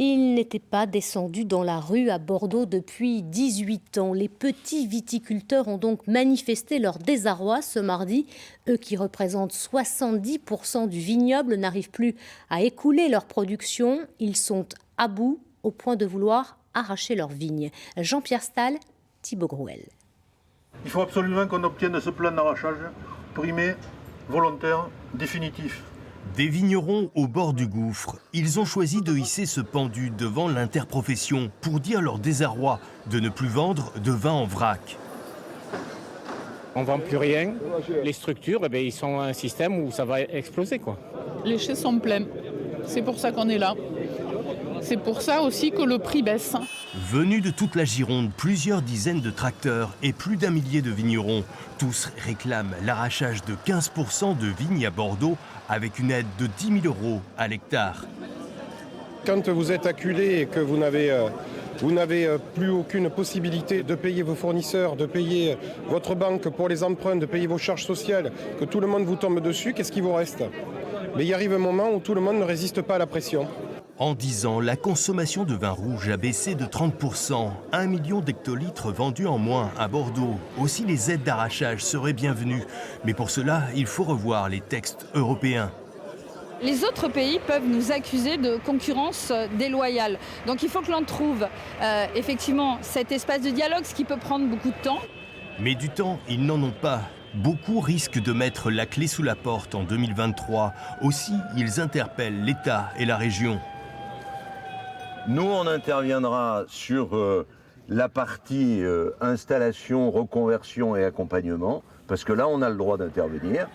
Il n'était pas descendu dans la rue à Bordeaux depuis 18 ans. Les petits viticulteurs ont donc manifesté leur désarroi ce mardi. Eux qui représentent 70% du vignoble n'arrivent plus à écouler leur production. Ils sont à bout au point de vouloir arracher leurs vignes. Jean-Pierre Stahl, Thibaut Grouel. Il faut absolument qu'on obtienne ce plan d'arrachage primé, volontaire, définitif. Des vignerons au bord du gouffre, ils ont choisi de hisser ce pendu devant l'interprofession pour dire leur désarroi de ne plus vendre de vin en vrac. On ne vend plus rien. Les structures, ils sont un système où ça va exploser, quoi. Les chais sont pleins. C'est pour ça qu'on est là. C'est pour ça aussi que le prix baisse. Venus de toute la Gironde, plusieurs dizaines de tracteurs et plus d'un millier de vignerons. Tous réclament l'arrachage de 15% de vignes à Bordeaux avec une aide de 10 000 € à l'hectare. Quand vous êtes acculé et que vous n'avez plus aucune possibilité de payer vos fournisseurs, de payer votre banque pour les emprunts, de payer vos charges sociales, que tout le monde vous tombe dessus, qu'est-ce qui vous reste? Mais il arrive un moment où tout le monde ne résiste pas à la pression. En 10 ans, la consommation de vin rouge a baissé de 30%. 1 million d'hectolitres vendus en moins à Bordeaux. Aussi, les aides d'arrachage seraient bienvenues. Mais pour cela, il faut revoir les textes européens. Les autres pays peuvent nous accuser de concurrence déloyale. Donc il faut que l'on trouve effectivement cet espace de dialogue, ce qui peut prendre beaucoup de temps. Mais du temps, ils n'en ont pas. Beaucoup risquent de mettre la clé sous la porte en 2023. Aussi, ils interpellent l'État et la région. Nous, on interviendra sur la partie installation, reconversion et accompagnement, parce que là, on a le droit d'intervenir.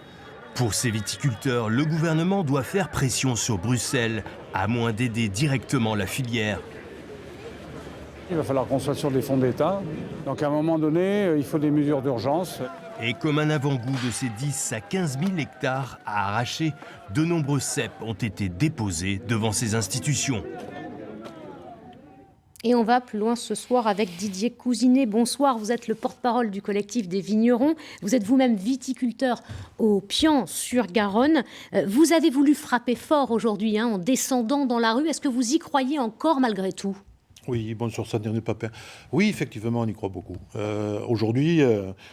Pour ces viticulteurs, le gouvernement doit faire pression sur Bruxelles, à moins d'aider directement la filière. Il va falloir qu'on soit sur des fonds d'État. Donc à un moment donné, il faut des mesures d'urgence. Et comme un avant-goût de ces 10 à 15 000 hectares à arracher, de nombreux ceps ont été déposés devant ces institutions. Et on va plus loin ce soir avec Didier Cousinet. Bonsoir, vous êtes le porte-parole du collectif des vignerons. Vous êtes vous-même viticulteur au Pian-sur-Garonne. Vous avez voulu frapper fort aujourd'hui en descendant dans la rue. Est-ce que vous y croyez encore malgré tout ? Oui, bonsoir Sandrine Papin. Oui, effectivement, on y croit beaucoup. Aujourd'hui,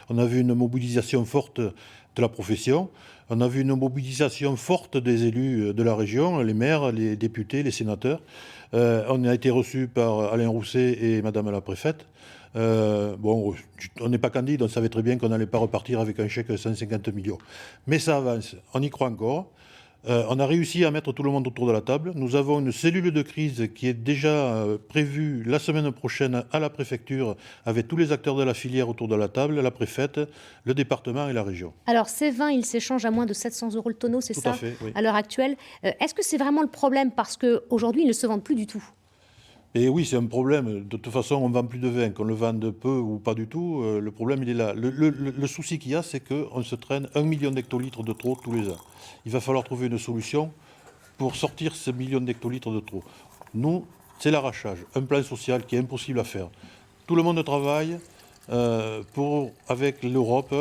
on a vu une mobilisation forte de la profession. On a vu une mobilisation forte des élus de la région, les maires, les députés, les sénateurs. On a été reçus par Alain Rousset et Madame la préfète. On n'est pas candide, on savait très bien qu'on n'allait pas repartir avec un chèque de 150 millions. Mais ça avance, on y croit encore. On a réussi à mettre tout le monde autour de la table. Nous avons une cellule de crise qui est déjà prévue la semaine prochaine à la préfecture avec tous les acteurs de la filière autour de la table, la préfète, le département et la région. Alors ces vins, ils s'échangent à moins de 700 € le tonneau, c'est ça ? Tout à fait, oui. À l'heure actuelle. Est-ce que c'est vraiment le problème parce qu'aujourd'hui, ils ne se vendent plus du tout ? Et oui, c'est un problème. De toute façon, on ne vend plus de vin, qu'on le vende peu ou pas du tout. Le problème, il est là. Le souci qu'il y a, c'est qu'on se traîne 1 million d'hectolitres de trop tous les ans. Il va falloir trouver une solution pour sortir ces millions d'hectolitres de trop. Nous, c'est l'arrachage, un plan social qui est impossible à faire. Tout le monde travaille avec l'Europe,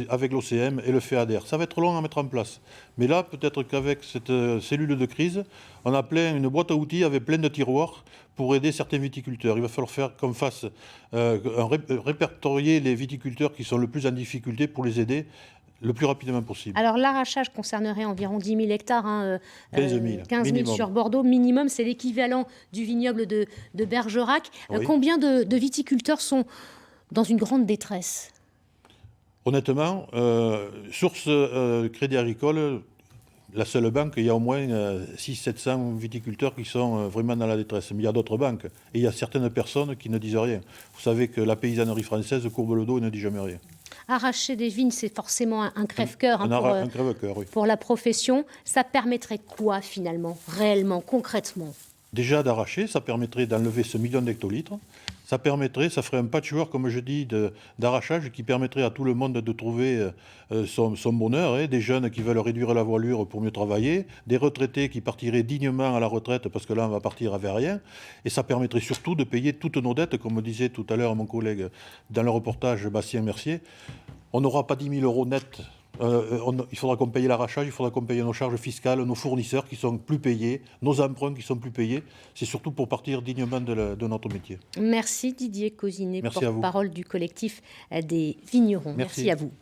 avec l'OCM et le FEADER. Ça va être long à mettre en place. Mais là, peut-être qu'avec cette cellule de crise, on a une boîte à outils avec plein de tiroirs pour aider certains viticulteurs. Il va falloir faire qu'on fasse répertorier les viticulteurs qui sont le plus en difficulté pour les aider le plus rapidement possible. Alors l'arrachage concernerait environ 10 000 hectares, 15 000 sur Bordeaux. Minimum, c'est l'équivalent du vignoble de Bergerac. Oui. Combien de viticulteurs sont dans une grande détresse ? Honnêtement, Source Crédit Agricole, la seule banque, il y a au moins 600-700 viticulteurs qui sont vraiment dans la détresse. Mais il y a d'autres banques. Et il y a certaines personnes qui ne disent rien. Vous savez que la paysannerie française courbe le dos et ne dit jamais rien. Arracher des vignes, c'est forcément un crève-cœur un crève-cœur, oui. Pour la profession. Ça permettrait quoi finalement, réellement, concrètement ? Déjà d'arracher, ça permettrait d'enlever ce million d'hectolitres. Ça ferait un patchwork, comme je dis, d'arrachage qui permettrait à tout le monde de trouver son bonheur. Des jeunes qui veulent réduire la voilure pour mieux travailler, des retraités qui partiraient dignement à la retraite parce que là, on va partir avec rien. Et ça permettrait surtout de payer toutes nos dettes, comme disait tout à l'heure mon collègue dans le reportage Bastien Mercier. On n'aura pas 10 000 € net Il faudra qu'on paye l'arrachage, il faudra qu'on paye nos charges fiscales, nos fournisseurs qui sont plus payés, nos emprunts qui sont plus payés. C'est surtout pour partir dignement de notre métier. Merci Didier Cosinet, Merci à vous. porte-parole du collectif des vignerons. Merci à vous.